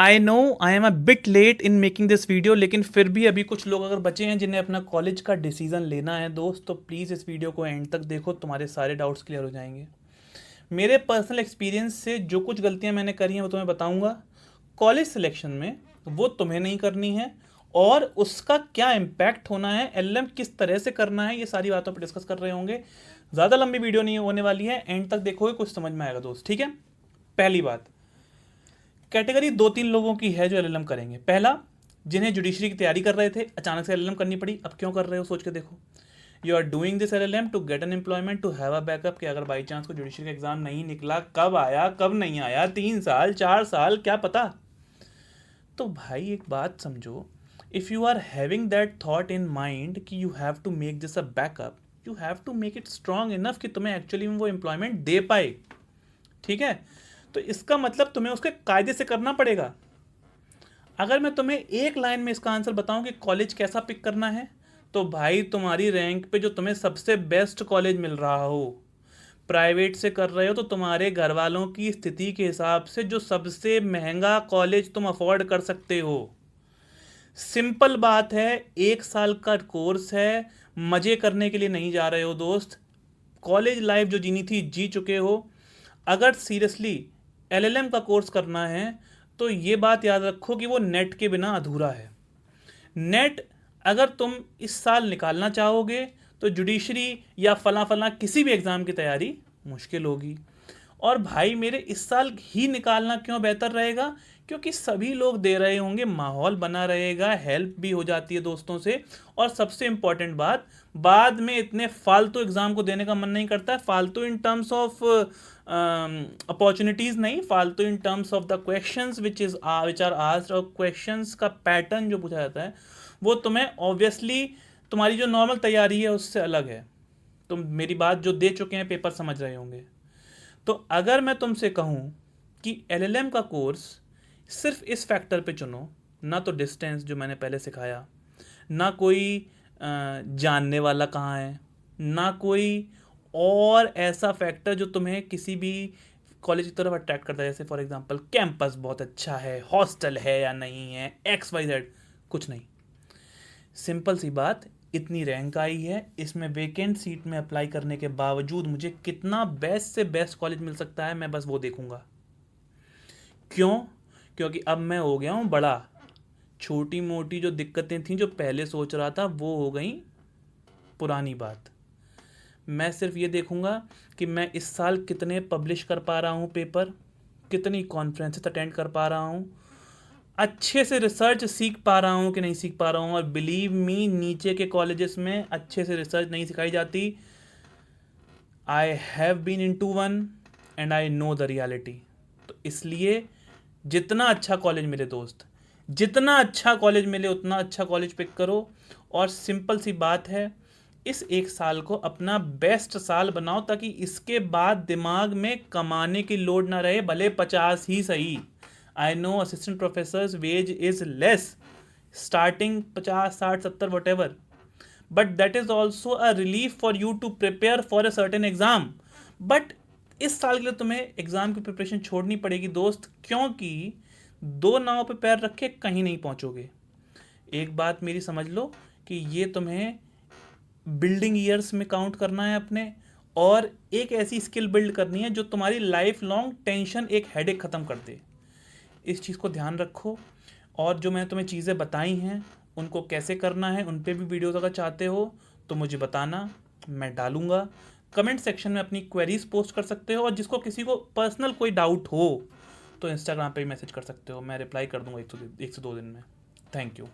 I know I am a bit late in making this video, लेकिन फिर भी अभी कुछ लोग अगर बचे हैं जिन्हें अपना कॉलेज का डिसीजन लेना है दोस्त, तो प्लीज़ इस वीडियो को एंड तक देखो, तुम्हारे सारे डाउट्स क्लियर हो जाएंगे। मेरे पर्सनल एक्सपीरियंस से जो कुछ गलतियां मैंने करी हैं वो तुम्हें बताऊंगा कॉलेज सिलेक्शन में, वो तुम्हें नहीं करनी है। और उसका क्या इम्पैक्ट होना है, एलएम किस तरह से करना है, ये सारी बातों पर डिस्कस कर रहे होंगे। ज़्यादा लंबी वीडियो नहीं होने वाली है, एंड तक देखोगे कुछ समझ में आएगा दोस्त, ठीक है। पहली बात, कैटेगरी दो तीन लोगों की है जो एलएलएम करेंगे। पहला, जिन्हें जुडिशरी की तैयारी कर रहे थे, अचानक से एलएलएम करनी पड़ी, अब क्यों कर रहे हो सोच के देखो। You are doing this LLM to get an employment, to have a backup, कि अगर बाई चांस को जुडिशरी का एग्जाम नहीं निकला, कब आया कब नहीं आया, 3 साल 4 साल क्या पता। तो भाई एक बात समझो, if you are having that thought in mind कि you have to make this a backup, you have to make it strong enough कि तुम्हें एक्चुअली में वो एम्प्लॉयमेंट दे पाए, ठीक है। तो इसका मतलब तुम्हें उसके कायदे से करना पड़ेगा। अगर मैं तुम्हें एक लाइन में इसका आंसर बताऊं कि कॉलेज कैसा पिक करना है, तो भाई तुम्हारी रैंक पे जो तुम्हें सबसे बेस्ट कॉलेज मिल रहा हो, प्राइवेट से कर रहे हो तो तुम्हारे घर वालों की स्थिति के हिसाब से जो सबसे महंगा कॉलेज तुम अफोर्ड कर सकते हो। सिंपल बात है, 1 साल का कोर्स है, मज़े करने के लिए नहीं जा रहे हो दोस्त। कॉलेज लाइफ जो जीनी थी जी चुके हो। अगर सीरियसली एलएलएम का कोर्स करना है तो ये बात याद रखो कि वो नेट के बिना अधूरा है। नेट अगर तुम इस साल निकालना चाहोगे तो जुडिशरी या फला फला किसी भी एग्ज़ाम की तैयारी मुश्किल होगी। और भाई मेरे इस साल ही निकालना क्यों बेहतर रहेगा, क्योंकि सभी लोग दे रहे होंगे, माहौल बना रहेगा, हेल्प भी हो जाती है दोस्तों से। और सबसे इम्पॉर्टेंट बात, बाद में इतने फालतू एग्ज़ाम को देने का मन नहीं करता है। फालतू इन टर्म्स ऑफ अपॉर्चुनिटीज़ नहीं, फालतू in terms of the questions which are asked, और क्वेश्चंस का पैटर्न जो पूछा जाता है वो तुम्हें ऑब्वियसली तुम्हारी जो नॉर्मल तैयारी है उससे अलग है। तुम मेरी बात जो दे चुके हैं पेपर समझ रहे होंगे। तो अगर मैं तुमसे कहूँ कि एलएलएम का कोर्स सिर्फ इस फैक्टर पे चुनो, ना तो डिस्टेंस जो मैंने पहले सिखाया, ना कोई जानने वाला कहाँ है, ना कोई और ऐसा फैक्टर जो तुम्हें किसी भी कॉलेज की तरफ अट्रैक्ट करता है, जैसे फॉर एग्जांपल कैंपस बहुत अच्छा है, हॉस्टल है या नहीं है, XYZ, कुछ नहीं। सिंपल सी बात, इतनी रैंक आई है, इसमें वेकेंट सीट में अप्लाई करने के बावजूद मुझे कितना बेस्ट से बेस्ट कॉलेज मिल सकता है, मैं बस वो देखूंगा। क्यों? क्योंकि अब मैं हो गया हूँ बड़ा। छोटी मोटी जो दिक्कतें थीं जो पहले सोच रहा था वो हो गई पुरानी बात। मैं सिर्फ ये देखूंगा कि मैं इस साल कितने पब्लिश कर पा रहा हूँ पेपर, कितनी कॉन्फ्रेंसेस अटेंड कर पा रहा हूँ, अच्छे से रिसर्च सीख पा रहा हूँ कि नहीं सीख पा रहा हूँ। और बिलीव मी, नीचे के कॉलेजेस में अच्छे से रिसर्च नहीं सिखाई जाती। I have been into one and I know the reality. तो इसलिए जितना अच्छा कॉलेज मिले दोस्त, जितना अच्छा कॉलेज मिले उतना अच्छा कॉलेज पिक करो। और सिंपल सी बात है, इस 1 साल को अपना बेस्ट साल बनाओ, ताकि इसके बाद दिमाग में कमाने की लोड ना रहे, भले 50 ही सही। I know assistant professors wage is less, starting 50 60 70 whatever, but that is also a relief for you to prepare for a certain exam. But इस साल के लिए तुम्हें एग्जाम की प्रिपरेशन छोड़नी पड़ेगी दोस्त, क्योंकि दो नाव पे पैर रखे कहीं नहीं पहुंचोगे। एक बात मेरी समझ लो कि ये तुम्हें बिल्डिंग ईयर्स में काउंट करना है अपने, और एक ऐसी स्किल बिल्ड करनी है जो तुम्हारी लाइफ लॉन्ग टेंशन, एक हेडेक ख़त्म कर दे। इस चीज़ को ध्यान रखो। और जो मैंने तुम्हें चीज़ें बताई हैं उनको कैसे करना है, उन पे भी वीडियोज़ अगर चाहते हो तो मुझे बताना, मैं डालूँगा। कमेंट सेक्शन में अपनी क्वेरीज पोस्ट कर सकते हो, और जिसको किसी को पर्सनल कोई डाउट हो तो इंस्टाग्राम पे मैसेज कर सकते हो, मैं रिप्लाई कर दूँगा 1 से 2 दिन में। Thank you.